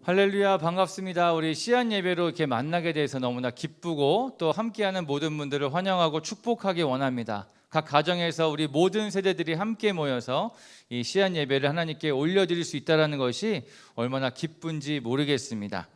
할렐루야, 반갑습니다. 우리 씨앗 예배로 이렇게 만나게 돼서 너무나 기쁘고 또 함께하는 모든 분들을 환영하고 축복하기 원합니다. 각 가정에서 우리 모든 세대들이 함께 모여서 이 씨앗 예배를 하나님께 올려드릴 수 있다는 것이 얼마나 기쁜지 모르겠습니다.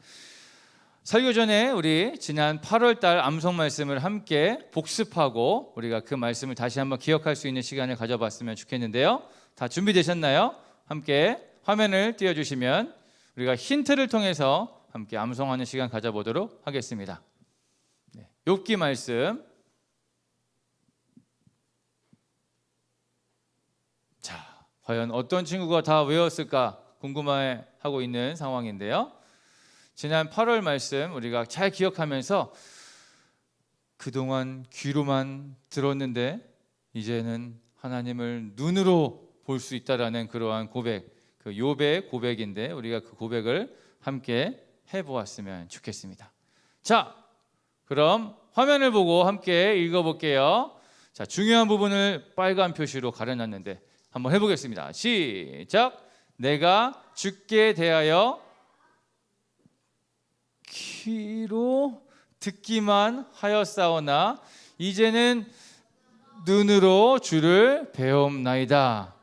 설교 전에 우리 지난 8월 달 암송 말씀을 함께 복습하고 우리가 그 말씀을 다시 한번 기억할 수 있는 시간을 가져봤으면 좋겠는데요. 다 준비되셨나요? 함께 화면을 띄워주시면 우리가 힌트를 통해서 함께 암송하는 시간 가져보도록 하겠습니다. 욥기 말씀. 자, 과연 어떤 친구가 다 외웠을까 궁금해하고 있는 상황인데요. 지난 8월 말씀 우리가 잘 기억하면서 그동안 귀로만 들었는데 이제는 하나님을 눈으로 볼 수 있다라는 그러한 고백, 그 욥의 고백인데 우리가 그 고백을 함께 해보았으면 좋겠습니다. 자, 그럼 화면을 보고 함께 읽어볼게요. 자, 중요한 부분을 빨간 표시로 가려놨는데 한번 해보겠습니다. 시작. 내가 주께 대하여 귀로 듣기만 하였사오나 이제는 눈으로 주를 배움나이다.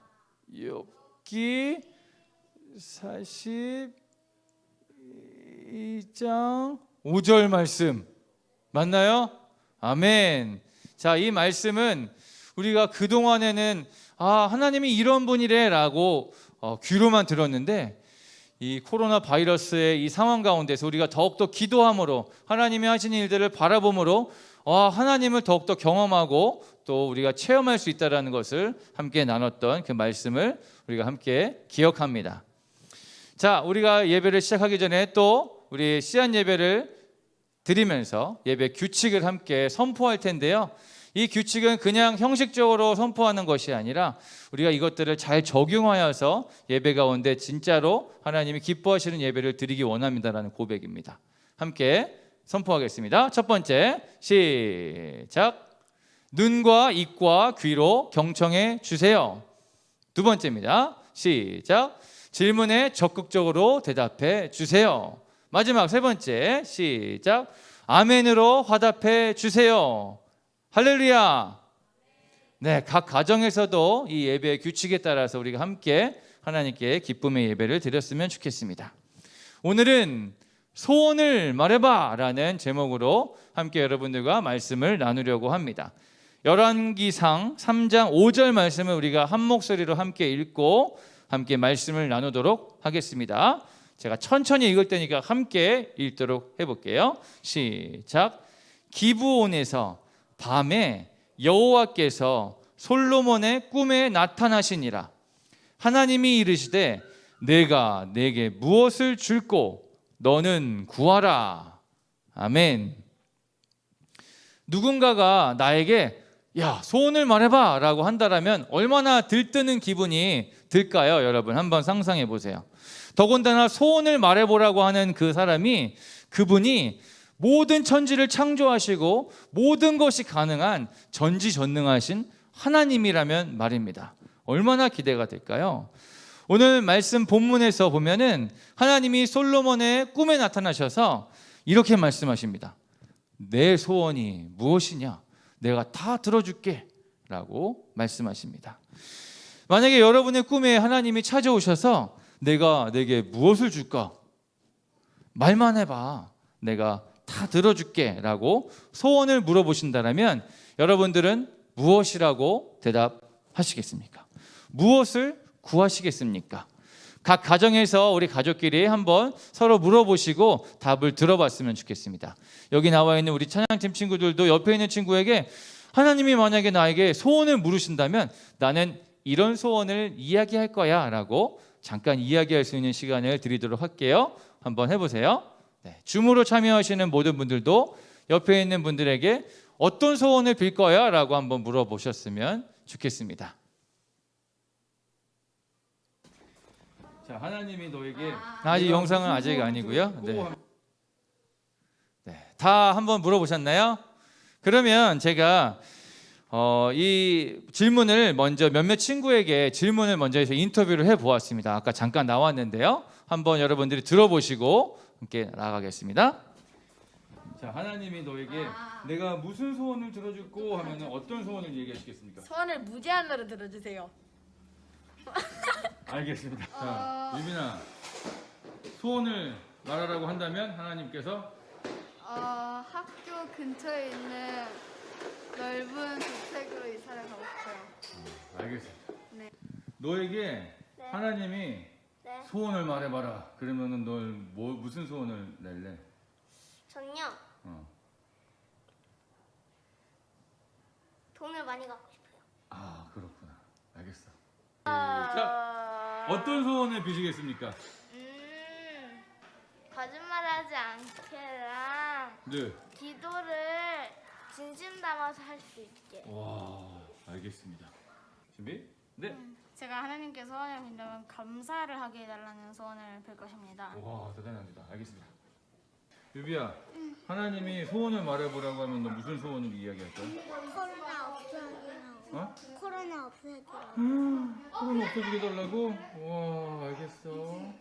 욥기 42장 5절 말씀 맞나요? 아멘. 자, 이 말씀은 우리가 그동안에는 하나님이 이런 분이래 라고 귀로만 들었는데 이 코로나 바이러스의 이 상황 가운데서 우리가 더욱더 기도함으로 하나님이 하시는 일들을 바라봄으로 하나님을 더욱더 경험하고 또 우리가 체험할 수 있다는 것을 함께 나눴던 그 말씀을 우리가 함께 기억합니다. 자, 우리가 예배를 시작하기 전에 또 우리 씨앗 예배를 드리면서 예배 규칙을 함께 선포할 텐데요. 이 규칙은 그냥 형식적으로 선포하는 것이 아니라 우리가 이것들을 잘 적용하여서 예배 가운데 진짜로 하나님이 기뻐하시는 예배를 드리기 원합니다라는 고백입니다. 함께 선포하겠습니다. 첫 번째, 시작. 눈과 입과 귀로 경청해 주세요. 두 번째입니다. 시작. 질문에 적극적으로 대답해 주세요. 마지막 세 번째, 시작. 아멘으로 화답해 주세요. 할렐루야. 네, 각 가정에서도 이 예배의 규칙에 따라서 우리가 함께 하나님께 기쁨의 예배를 드렸으면 좋겠습니다. 오늘은 소원을 말해봐 라는 제목으로 함께 여러분들과 말씀을 나누려고 합니다. 열왕기상 3장 5절 말씀을 우리가 한 목소리로 함께 읽고 함께 말씀을 나누도록 하겠습니다. 제가 천천히 읽을 테니까 함께 읽도록 해볼게요. 시작. 기브온에서 밤에 여호와께서 솔로몬의 꿈에 나타나시니라. 하나님이 이르시되 내가 내게 무엇을 줄꼬 너는 구하라. 아멘. 누군가가 나에게 소원을 말해봐 라고 한다면 얼마나 들뜨는 기분이 들까요? 여러분 한번 상상해 보세요. 더군다나 소원을 말해보라고 하는 그 사람이, 그분이 모든 천지를 창조하시고 모든 것이 가능한 전지전능하신 하나님이라면 말입니다. 얼마나 기대가 될까요? 오늘 말씀 본문에서 보면은 하나님이 솔로몬의 꿈에 나타나셔서 이렇게 말씀하십니다. 내 소원이 무엇이냐? 내가 다 들어줄게 라고 말씀하십니다. 만약에 여러분의 꿈에 하나님이 찾아오셔서 내가 내게 무엇을 줄까? 말만 해봐. 내가 다 들어줄게 라고 소원을 물어보신다면 여러분들은 무엇이라고 대답하시겠습니까? 무엇을 구하시겠습니까? 각 가정에서 우리 가족끼리 한번 서로 물어보시고 답을 들어봤으면 좋겠습니다. 여기 나와 있는 우리 찬양팀 친구들도 옆에 있는 친구에게 하나님이 만약에 나에게 소원을 물으신다면 나는 이런 소원을 이야기할 거야 라고 잠깐 이야기할 수 있는 시간을 드리도록 할게요. 한번 해보세요. 네, 줌으로 참여하시는 모든 분들도 옆에 있는 분들에게 어떤 소원을 빌 거야 라고 한번 물어보셨으면 좋겠습니다. 자, 하나님이 너에게 아직 영상은 아직 아니고요. 네, 다 한번 물어보셨나요? 그러면 제가 이 질문을 먼저 몇몇 친구에게 질문을 먼저 해서 인터뷰를 해보았습니다. 아까 잠깐 나왔는데요. 한번 여러분들이 들어보시고 함께 나아가겠습니다. 자, 하나님이 너에게 내가 무슨 소원을 들어주고 하면 어떤 소원을 얘기하시겠습니까? 소원을 무제한으로 들어주세요. 알겠습니다. 자, 유빈아, 소원을 말하라고 한다면 하나님께서 학교 근처에 있는 넓은 주택으로 이사를 가고 싶어요. 알겠습니다. 네. 너에게 하나님이 네. 소원을 말해봐라. 그러면은 널 무슨 소원을 낼래? 전요. 돈을 많이 갖고 싶어요. 아, 그렇구나. 알겠어. 자, 어떤 소원을 비시겠습니까? 거짓말하지 않게랑 네. 기도를 진심 담아서 할 수 있게. 와, 알겠습니다. 준비? 네. 제가 하나님께 소원을 빌면 감사를 하게 해달라는 소원을 빌 것입니다. 와, 대단합니다. 알겠습니다. 유비야, 하나님이 소원을 말해보라고 하면 너 무슨 소원을 이야기할 거야? 코로나 없애기라고. 어? 코로나 없애기라고. 소원 없어지게 달라고? 와, 알겠어.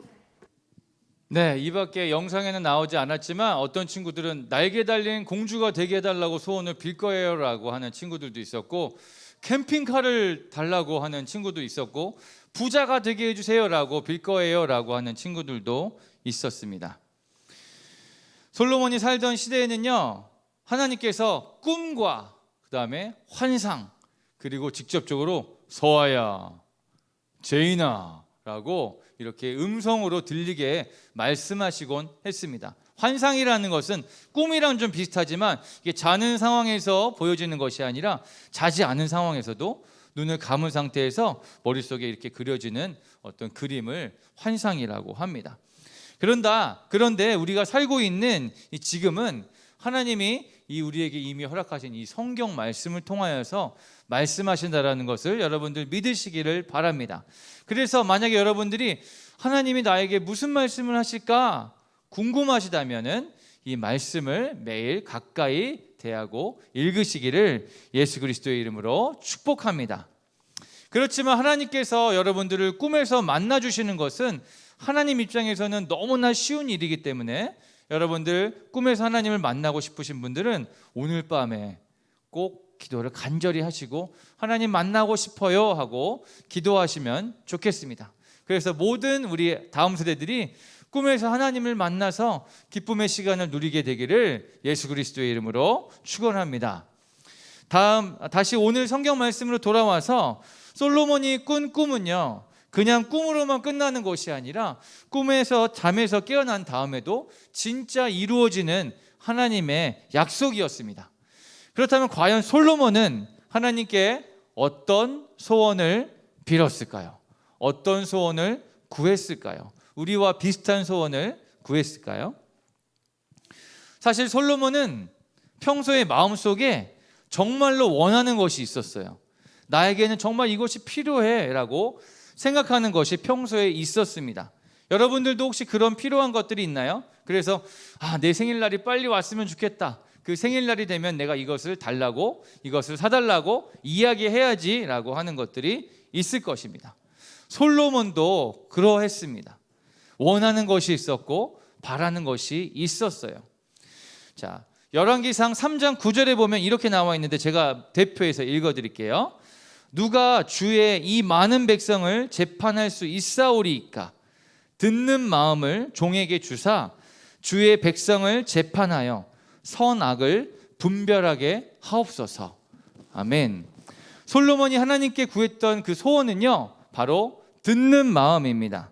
네, 이 밖에 영상에는 나오지 않았지만 어떤 친구들은 날개 달린 공주가 되게 해달라고 소원을 빌 거예요 라고 하는 친구들도 있었고, 캠핑카를 달라고 하는 친구도 있었고, 부자가 되게 해주세요 라고 빌 거예요 라고 하는 친구들도 있었습니다. 솔로몬이 살던 시대에는요, 하나님께서 꿈과 그 다음에 환상, 그리고 직접적으로 서아야, 제인아 라고 이렇게 음성으로 들리게 말씀하시곤 했습니다. 환상이라는 것은 꿈이랑 좀 비슷하지만 이게 자는 상황에서 보여지는 것이 아니라 자지 않은 상황에서도 눈을 감은 상태에서 머릿속에 이렇게 그려지는 어떤 그림을 환상이라고 합니다. 그런데 우리가 살고 있는 이 지금은 하나님이 우리에게 이미 허락하신 이 성경 말씀을 통하여서 말씀하신다라는 것을 여러분들 믿으시기를 바랍니다. 그래서 만약에 여러분들이 하나님이 나에게 무슨 말씀을 하실까 궁금하시다면은 이 말씀을 매일 가까이 대하고 읽으시기를 예수 그리스도의 이름으로 축복합니다. 그렇지만 하나님께서 여러분들을 꿈에서 만나 주시는 것은 하나님 입장에서는 너무나 쉬운 일이기 때문에 여러분들 꿈에서 하나님을 만나고 싶으신 분들은 오늘 밤에 꼭 기도를 간절히 하시고 하나님 만나고 싶어요 하고 기도하시면 좋겠습니다. 그래서 모든 우리 다음 세대들이 꿈에서 하나님을 만나서 기쁨의 시간을 누리게 되기를 예수 그리스도의 이름으로 축원합니다. 다시 오늘 성경 말씀으로 돌아와서 솔로몬이 꾼 꿈은요, 그냥 꿈으로만 끝나는 것이 아니라 꿈에서 잠에서 깨어난 다음에도 진짜 이루어지는 하나님의 약속이었습니다. 그렇다면 과연 솔로몬은 하나님께 어떤 소원을 빌었을까요? 어떤 소원을 구했을까요? 우리와 비슷한 소원을 구했을까요? 사실 솔로몬은 평소에 마음속에 정말로 원하는 것이 있었어요. 나에게는 정말 이것이 필요해 라고 생각하는 것이 평소에 있었습니다. 여러분들도 혹시 그런 필요한 것들이 있나요? 그래서 내 생일날이 빨리 왔으면 좋겠다. 그 생일날이 되면 내가 이것을 달라고, 이것을 사달라고 이야기해야지 라고 하는 것들이 있을 것입니다. 솔로몬도 그러했습니다. 원하는 것이 있었고 바라는 것이 있었어요. 자, 열왕기상 3장 9절에 보면 이렇게 나와 있는데 제가 대표해서 읽어드릴게요. 누가 주의 이 많은 백성을 재판할 수 있사오리이까? 듣는 마음을 종에게 주사 주의 백성을 재판하여 선악을 분별하게 하옵소서. 아멘. 솔로몬이 하나님께 구했던 그 소원은요, 바로 듣는 마음입니다.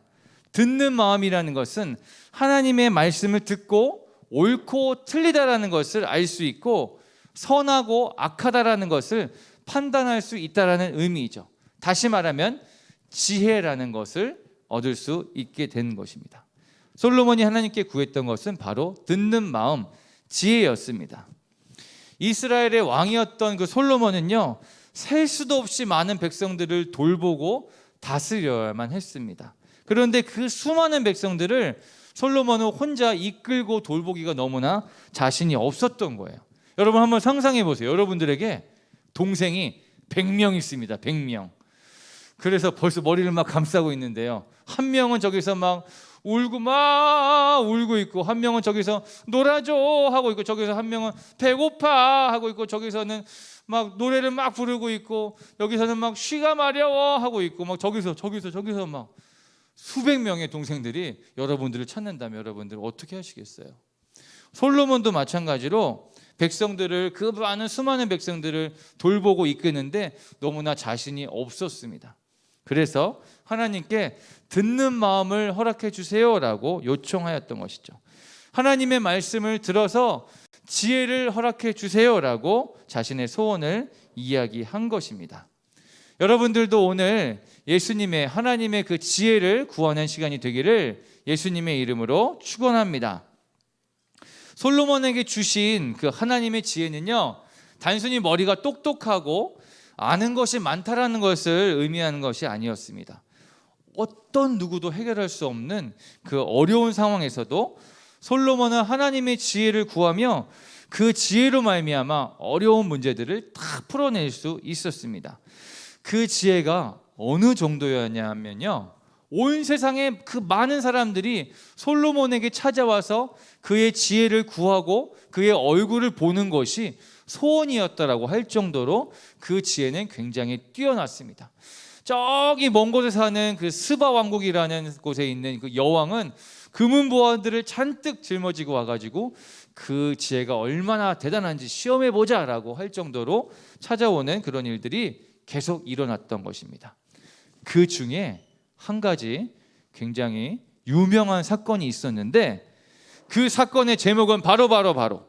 듣는 마음이라는 것은 하나님의 말씀을 듣고 옳고 틀리다라는 것을 알 수 있고 선하고 악하다라는 것을 판단할 수 있다라는 의미이죠. 다시 말하면 지혜라는 것을 얻을 수 있게 된 것입니다. 솔로몬이 하나님께 구했던 것은 바로 듣는 마음, 지혜였습니다. 이스라엘의 왕이었던 그 솔로몬은요, 셀 수도 없이 많은 백성들을 돌보고 다스려야만 했습니다. 그런데 그 수많은 백성들을 솔로몬은 혼자 이끌고 돌보기가 너무나 자신이 없었던 거예요. 여러분 한번 상상해 보세요. 여러분들에게 동생이 100명 있습니다. 100명. 그래서 벌써 머리를 막 감싸고 있는데요. 한 명은 저기서 막 울고 막 울고 있고, 한 명은 저기서 놀아줘 하고 있고, 저기서 한 명은 배고파 하고 있고, 저기서는 막 노래를 막 부르고 있고, 여기서는 막 쉬가 마려워 하고 있고, 막 저기서 막 수백 명의 동생들이 여러분들을 찾는다면 여러분들 어떻게 하시겠어요? 솔로몬도 마찬가지로 백성들을, 그 많은 수많은 백성들을 돌보고 이끄는데 너무나 자신이 없었습니다. 그래서 하나님께 듣는 마음을 허락해 주세요라고 요청하였던 것이죠. 하나님의 말씀을 들어서 지혜를 허락해 주세요라고 자신의 소원을 이야기한 것입니다. 여러분들도 오늘 예수님의, 하나님의 그 지혜를 구하는 시간이 되기를 예수님의 이름으로 축원합니다. 솔로몬에게 주신 그 하나님의 지혜는요, 단순히 머리가 똑똑하고 아는 것이 많다라는 것을 의미하는 것이 아니었습니다. 어떤 누구도 해결할 수 없는 그 어려운 상황에서도 솔로몬은 하나님의 지혜를 구하며 그 지혜로 말미암아 어려운 문제들을 다 풀어낼 수 있었습니다. 그 지혜가 어느 정도였냐면요, 온 세상의 그 많은 사람들이 솔로몬에게 찾아와서 그의 지혜를 구하고 그의 얼굴을 보는 것이 소원이었다라고 할 정도로 그 지혜는 굉장히 뛰어났습니다. 저기 먼 곳에 사는 그 스바 왕국이라는 곳에 있는 그 여왕은 금은 보화들을 잔뜩 짊어지고 와가지고 그 지혜가 얼마나 대단한지 시험해 보자라고 할 정도로 찾아오는 그런 일들이 계속 일어났던 것입니다. 그 중에 한 가지 굉장히 유명한 사건이 있었는데, 그 사건의 제목은 바로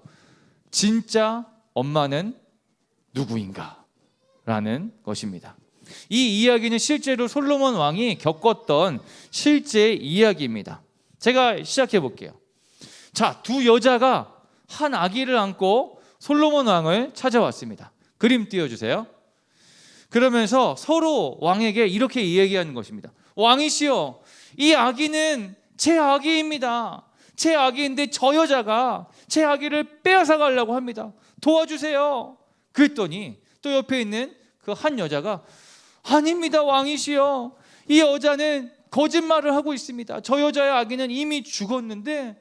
진짜 엄마는 누구인가 라는 것입니다. 이 이야기는 실제로 솔로몬 왕이 겪었던 실제 이야기입니다. 제가 시작해 볼게요. 자, 두 여자가 한 아기를 안고 솔로몬 왕을 찾아왔습니다. 그림 띄워주세요. 그러면서 서로 왕에게 이렇게 이야기하는 것입니다. 왕이시여, 이 아기는 제 아기입니다. 제 아기인데 저 여자가 제 아기를 빼앗아 가려고 합니다. 도와주세요. 그랬더니 또 옆에 있는 그 한 여자가, 아닙니다 왕이시여, 이 여자는 거짓말을 하고 있습니다. 저 여자의 아기는 이미 죽었는데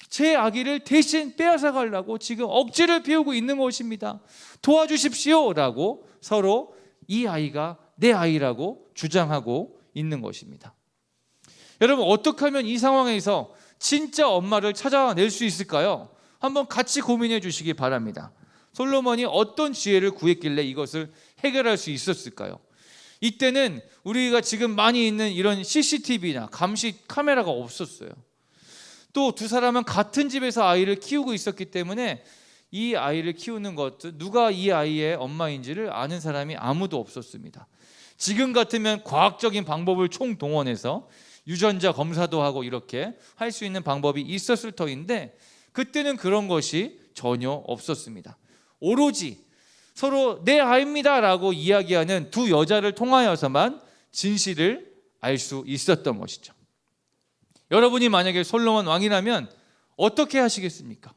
제 아기를 대신 빼앗아 가려고 지금 억지를 피우고 있는 것입니다. 도와주십시오 라고 서로 이 아이가 내 아이라고 주장하고 있는 것입니다. 여러분, 어떻게 하면 이 상황에서 진짜 엄마를 찾아낼 수 있을까요? 한번 같이 고민해 주시기 바랍니다. 솔로몬이 어떤 지혜를 구했길래 이것을 해결할 수 있었을까요? 이때는 우리가 지금 많이 있는 이런 CCTV나 감시 카메라가 없었어요. 또 두 사람은 같은 집에서 아이를 키우고 있었기 때문에 이 아이를 키우는 것, 누가 이 아이의 엄마인지를 아는 사람이 아무도 없었습니다. 지금 같으면 과학적인 방법을 총동원해서 유전자 검사도 하고 이렇게 할 수 있는 방법이 있었을 터인데, 그때는 그런 것이 전혀 없었습니다. 오로지 서로 내 아이입니다 라고 이야기하는 두 여자를 통하여서만 진실을 알 수 있었던 것이죠. 여러분이 만약에 솔로몬 왕이라면 어떻게 하시겠습니까?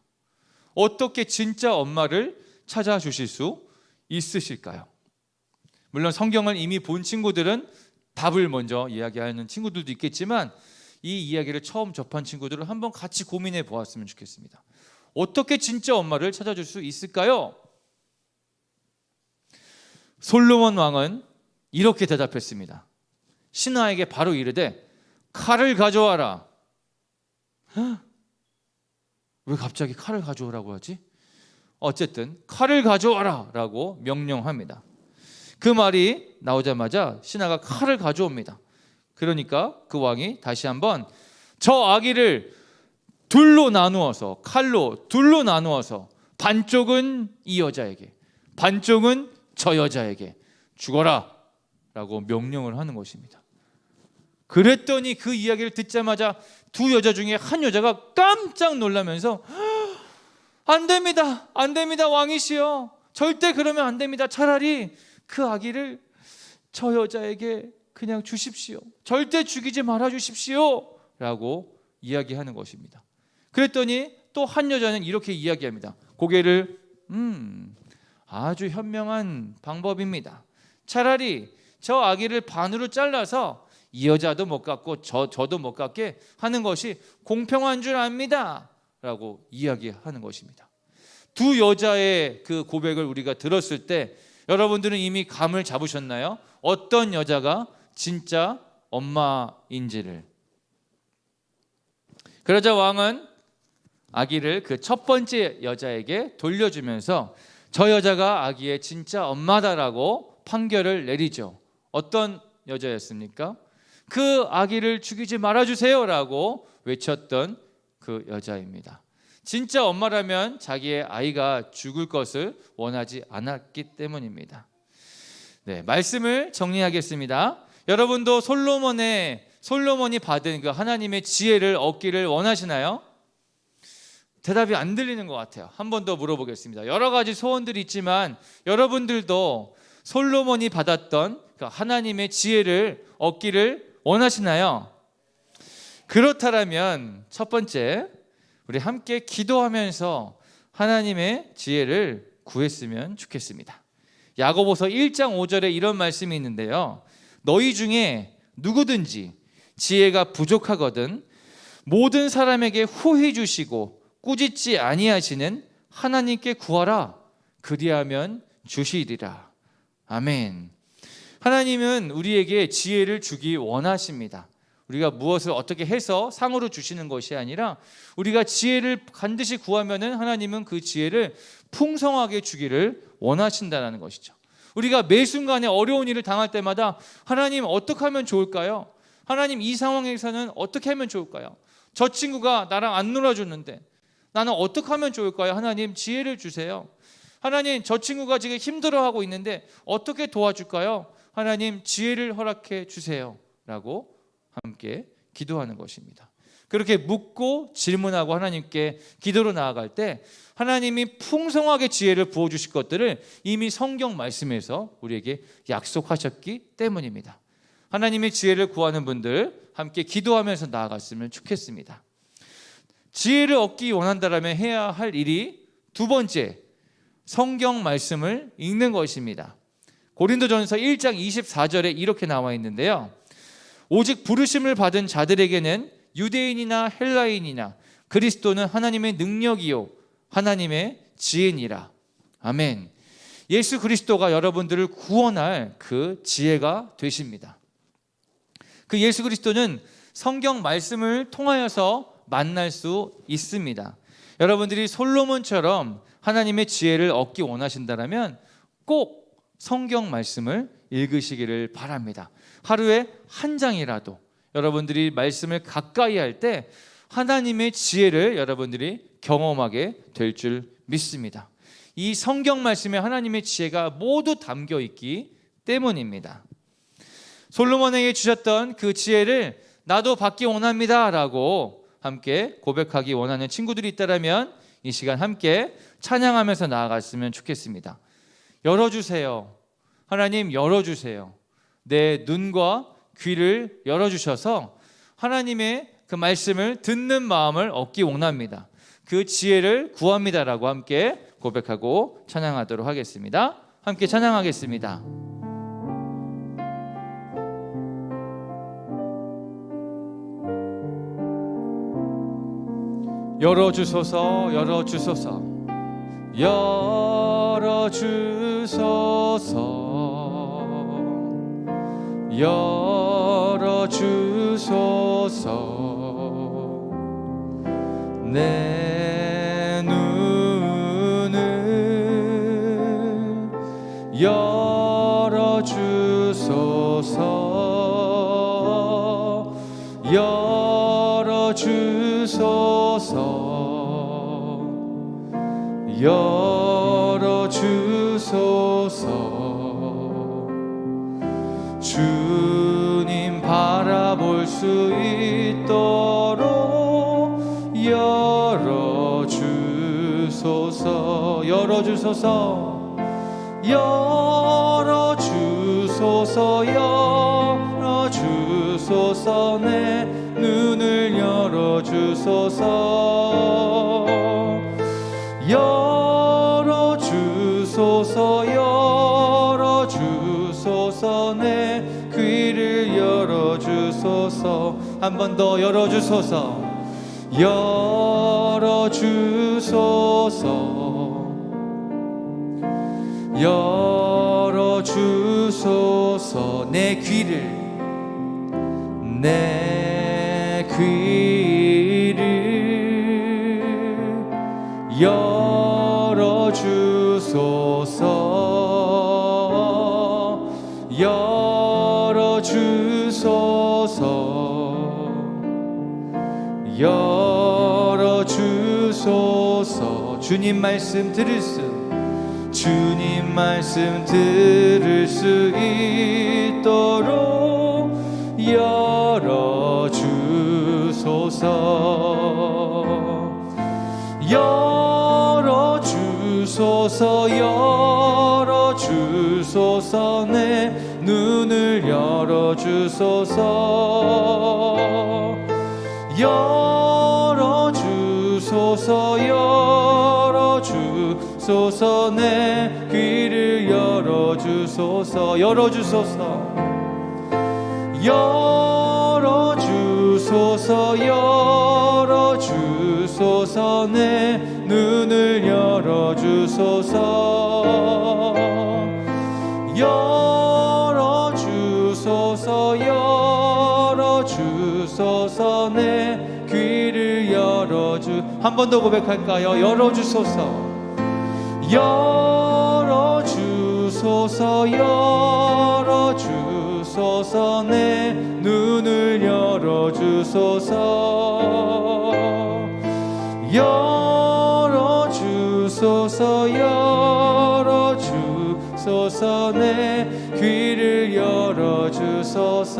어떻게 진짜 엄마를 찾아주실 수 있으실까요? 물론 성경을 이미 본 친구들은 답을 먼저 이야기하는 친구들도 있겠지만, 이 이야기를 처음 접한 친구들은 한번 같이 고민해 보았으면 좋겠습니다. 어떻게 진짜 엄마를 찾아줄 수 있을까요? 솔로몬 왕은 이렇게 대답했습니다. 신하에게 바로 이르되 칼을 가져와라. 왜 갑자기 칼을 가져오라고 하지? 어쨌든 칼을 가져와라 라고 명령합니다. 그 말이 나오자마자 신하가 칼을 가져옵니다. 그러니까 그 왕이 다시 한번 저 아기를 칼로 둘로 나누어서 반쪽은 이 여자에게, 반쪽은 저 여자에게 죽어라 라고 명령을 하는 것입니다. 그랬더니 그 이야기를 듣자마자 두 여자 중에 한 여자가 깜짝 놀라면서, 안 됩니다, 안 됩니다 왕이시여, 절대 그러면 안 됩니다. 차라리 그 아기를 저 여자에게 그냥 주십시오. 절대 죽이지 말아 주십시오 라고 이야기하는 것입니다. 그랬더니 또 한 여자는 이렇게 이야기합니다. 고개를 아주 현명한 방법입니다. 차라리 저 아기를 반으로 잘라서 이 여자도 못 갖고 저도 못 갖게 하는 것이 공평한 줄 압니다 라고 이야기하는 것입니다. 두 여자의 그 고백을 우리가 들었을 때 여러분들은 이미 감을 잡으셨나요? 어떤 여자가 진짜 엄마인지를. 그러자 왕은 아기를 그 첫 번째 여자에게 돌려주면서 저 여자가 아기의 진짜 엄마다라고 판결을 내리죠. 어떤 여자였습니까? 그 아기를 죽이지 말아주세요라고 외쳤던 그 여자입니다. 진짜 엄마라면 자기의 아이가 죽을 것을 원하지 않았기 때문입니다. 네, 말씀을 정리하겠습니다. 여러분도 솔로몬이 받은 그 하나님의 지혜를 얻기를 원하시나요? 대답이 안 들리는 것 같아요. 한 번 더 물어보겠습니다. 여러 가지 소원들이 있지만 여러분들도 솔로몬이 받았던 그 하나님의 지혜를 얻기를 원하시나요? 그렇다면 첫 번째, 우리 함께 기도하면서 하나님의 지혜를 구했으면 좋겠습니다. 야고보서 1장 5절에 이런 말씀이 있는데요. 너희 중에 누구든지 지혜가 부족하거든 모든 사람에게 후히 주시고 꾸짖지 아니하시는 하나님께 구하라. 그리하면 주시리라. 아멘. 하나님은 우리에게 지혜를 주기 원하십니다. 우리가 무엇을 어떻게 해서 상으로 주시는 것이 아니라 우리가 지혜를 반드시 구하면은 하나님은 그 지혜를 풍성하게 주기를 원하신다는 것이죠. 우리가 매 순간에 어려운 일을 당할 때마다 하나님 어떻게 하면 좋을까요? 하나님 이 상황에서는 어떻게 하면 좋을까요? 저 친구가 나랑 안 놀아줬는데 나는 어떻게 하면 좋을까요? 하나님 지혜를 주세요. 하나님 저 친구가 지금 힘들어하고 있는데 어떻게 도와줄까요? 하나님 지혜를 허락해 주세요 라고 함께 기도하는 것입니다. 그렇게 묻고 질문하고 하나님께 기도로 나아갈 때 하나님이 풍성하게 지혜를 부어주실 것들을 이미 성경 말씀에서 우리에게 약속하셨기 때문입니다. 하나님의 지혜를 구하는 분들 함께 기도하면서 나아갔으면 좋겠습니다. 지혜를 얻기 원한다면 해야 할 일이 두 번째, 성경 말씀을 읽는 것입니다. 고린도전서 1장 24절에 이렇게 나와 있는데요. 오직 부르심을 받은 자들에게는 유대인이나 헬라인이나 그리스도는 하나님의 능력이요 하나님의 지혜니라. 아멘. 예수 그리스도가 여러분들을 구원할 그 지혜가 되십니다. 그 예수 그리스도는 성경 말씀을 통하여서 만날 수 있습니다. 여러분들이 솔로몬처럼 하나님의 지혜를 얻기 원하신다면 꼭 성경 말씀을 읽으시기를 바랍니다. 하루에 한 장이라도 여러분들이 말씀을 가까이 할 때 하나님의 지혜를 여러분들이 경험하게 될 줄 믿습니다. 이 성경 말씀에 하나님의 지혜가 모두 담겨 있기 때문입니다. 솔로몬에게 주셨던 그 지혜를 나도 받기 원합니다 라고 함께 고백하기 원하는 친구들이 있다면 이 시간 함께 찬양하면서 나아갔으면 좋겠습니다. 열어주세요. 하나님 열어주세요. 내 눈과 귀를 열어주셔서 하나님의 그 말씀을 듣는 마음을 얻기 원합니다. 그 지혜를 구합니다라고 함께 고백하고 찬양하도록 하겠습니다. 함께 찬양하겠습니다. 열어주소서 열어주소서 열어주소서 열어주소서 내 눈을 열어주소서 열어주소서 열어주소서 주님 바라볼 수 있도록 열어주소서 열어주소서 열어주소서 열어주소서 내 눈을 열어주소서 열어주소서 열어주소서 내 귀를 열어주소서 열어주소서. 한 번 더 열어주소서. 열어주소서. 열어주소서. 내 귀를 열어주소서. 열어주소서. 열어주소서. 주님 말씀 들을 수 있도록 열어주소서. 열어주소서. 열어주소서. 내 눈을 열어주소서. 열어주소서. 열어주소서. 내 귀를 열어주소서. 열어주소서. 열어주소서. 열어주소서. 내 눈을 열어주소서. 열어주소서. 열어주소서. 내 귀를 한 번 더 고백할까요? 열어주소서. 열어주소서. 열어주소서. 내 눈을 열어주소서. 열어주소서. 열어주소서. 내 귀를 열어주소서.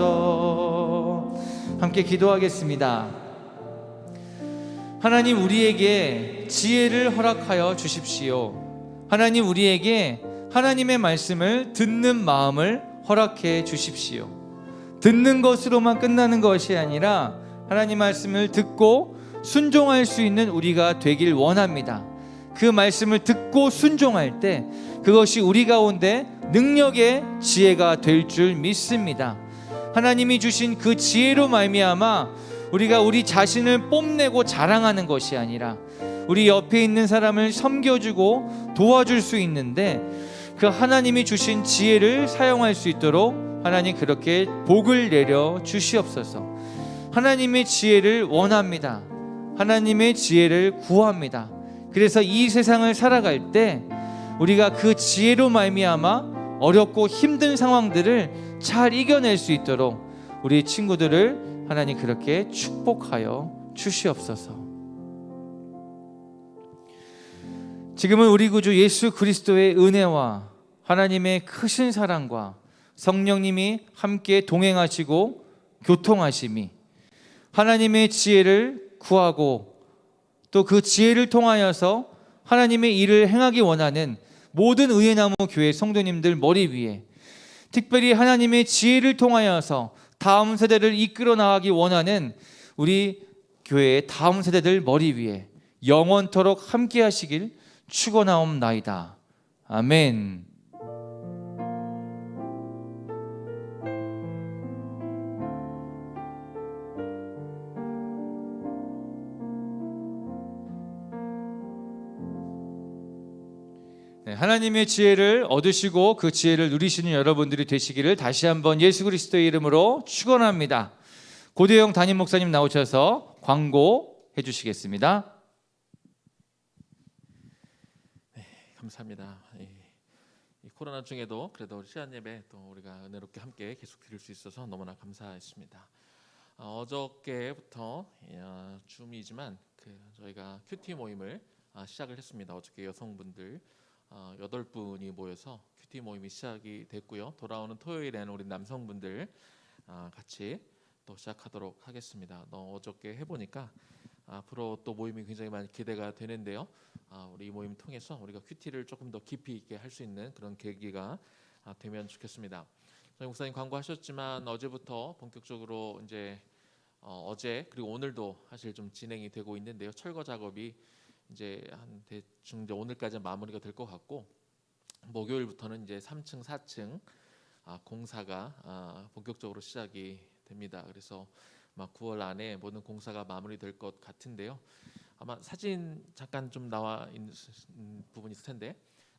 함께 기도하겠습니다. 하나님, 우리에게 지혜를 허락하여 주십시오. 하나님, 우리에게 하나님의 말씀을 듣는 마음을 허락해 주십시오. 듣는 것으로만 끝나는 것이 아니라 하나님 말씀을 듣고 순종할 수 있는 우리가 되길 원합니다. 그 말씀을 듣고 순종할 때 그것이 우리 가운데 능력의 지혜가 될 줄 믿습니다. 하나님이 주신 그 지혜로 말미암아 우리가 우리 자신을 뽐내고 자랑하는 것이 아니라 우리 옆에 있는 사람을 섬겨주고 도와줄 수 있는데, 그 하나님이 주신 지혜를 사용할 수 있도록 하나님 그렇게 복을 내려 주시옵소서. 하나님의 지혜를 원합니다. 하나님의 지혜를 구합니다. 그래서 이 세상을 살아갈 때 우리가 그 지혜로 말미암아 어렵고 힘든 상황들을 잘 이겨낼 수 있도록 우리 친구들을 하나님 그렇게 축복하여 주시옵소서. 지금은 우리 구주 예수 그리스도의 은혜와 하나님의 크신 사랑과 성령님이 함께 동행하시고 교통하심이, 하나님의 지혜를 구하고 또 그 지혜를 통하여서 하나님의 일을 행하기 원하는 모든 의회나무 교회 성도님들 머리 위에, 특별히 하나님의 지혜를 통하여서 다음 세대를 이끌어 나가기 원하는 우리 교회의 다음 세대들 머리 위에 영원토록 함께 하시길 축원하옵나이다. 아멘. 하나님의 지혜를 얻으시고 그 지혜를 누리시는 여러분들이 되시기를 다시 한번 예수 그리스도의 이름으로 축원합니다. 고대영 담임 목사님 나오셔서 광고해 주시겠습니다. 네, 감사합니다. 이 코로나 중에도 그래도 시간 예배 또 우리가 은혜롭게 함께 계속 드릴 수 있어서 너무나 감사했습니다. 어저께부터 줌이지만 저희가 큐티 모임을 시작을 했습니다. 어저께 여성분들 8분이 모여서 큐티 모임이 시작이 됐고요. 돌아오는 토요일에는 우리 남성분들 같이 또 시작하도록 하겠습니다. 어저께 해보니까 앞으로 또 모임이 굉장히 많이 기대가 되는데요. 우리 이 모임 통해서 우리가 큐티를 조금 더 깊이 있게 할 수 있는 그런 계기가 되면 좋겠습니다. 저희 목사님 광고하셨지만 어제부터 본격적으로 이제 어제 그리고 오늘도 사실 좀 진행이 되고 있는데요. 철거 작업이 이제 한 대충 이제 오늘까지 마무리가 될 것 같고, 목요일부터는 이제 3층, 4층 공사가 본격적으로 시작이 됩니다. 그래서 아마 9월 안에 모든 공사가 마무리될 것 같은데요. 아마 사진 잠깐 좀 나와 있는 부분이 있을 텐데,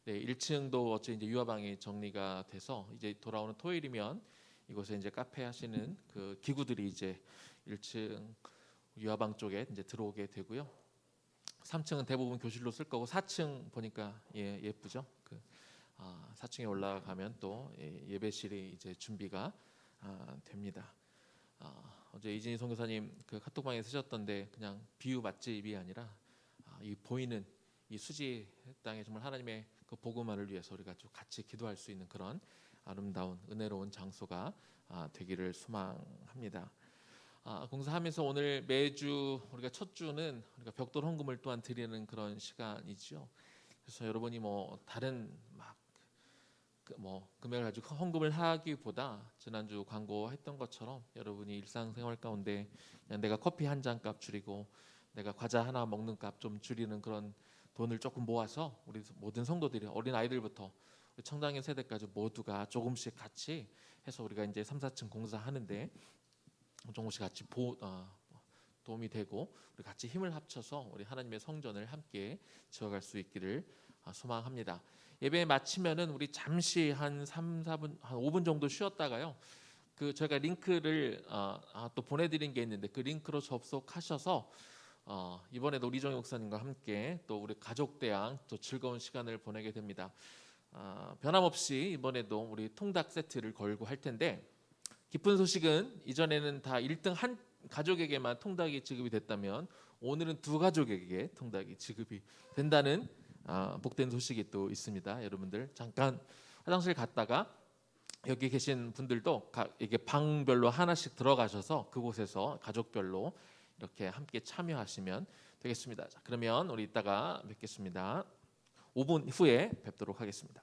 네, 1층도 어째 이제 유화방이 정리가 돼서 이제 돌아오는 토요일이면 이곳에 이제 카페 하시는 그 기구들이 이제 1층 유화방 쪽에 이제 들어오게 되고요. 3층은 대부분 교실로 쓸 거고 4층 보니까 예쁘죠. 4층에 올라가면 또 예배실이 이제 준비가 됩니다. 어제 이진희 선교사님 그 카톡방에 쓰셨던데 그냥 비유 맛집이 아니라 이 보이는 이 수지 땅에 정말 하나님의 그 복음화를 위해서 우리가 좀 같이 기도할 수 있는 그런 아름다운 은혜로운 장소가 되기를 소망합니다. 공사하면서 오늘 매주 우리가 첫 주는 우리가 벽돌 헌금을 또한 드리는 그런 시간이죠. 그래서 여러분이 뭐 다른 금액을 가지고 헌금을 하기보다 지난주 광고했던 것처럼 여러분이 일상생활 가운데 그냥 내가 커피 한 잔 값 줄이고 내가 과자 하나 먹는 값 좀 줄이는 그런 돈을 조금 모아서 우리 모든 성도들이 어린 아이들부터 우리 청장년 세대까지 모두가 조금씩 같이 해서 우리가 이제 3, 4층 공사하는데 조금씩 같이 도움이 되고 우리 같이 힘을 합쳐서 우리 하나님의 성전을 함께 지어갈 수 있기를 소망합니다. 예배 마치면은 우리 잠시 한 3, 4분, 한 5분 정도 쉬었다가요. 그 저희가 링크를 또 보내드린 게 있는데 그 링크로 접속하셔서 이번에도 우리정희 목사님과 함께 또 우리 가족 대항 또 즐거운 시간을 보내게 됩니다. 변함없이 이번에도 우리 통닭 세트를 걸고 할 텐데 기쁜 소식은 이전에는 다 1등 한 가족에게만 통닭이 지급이 됐다면 오늘은 두 가족에게 통닭이 지급이 된다는 복된 소식이 또 있습니다. 여러분들 잠깐 화장실 갔다가 여기 계신 분들도 이게 방별로 하나씩 들어가셔서 그곳에서 가족별로 이렇게 함께 참여하시면 되겠습니다. 자, 그러면 우리 이따가 뵙겠습니다. 5분 후에 뵙도록 하겠습니다.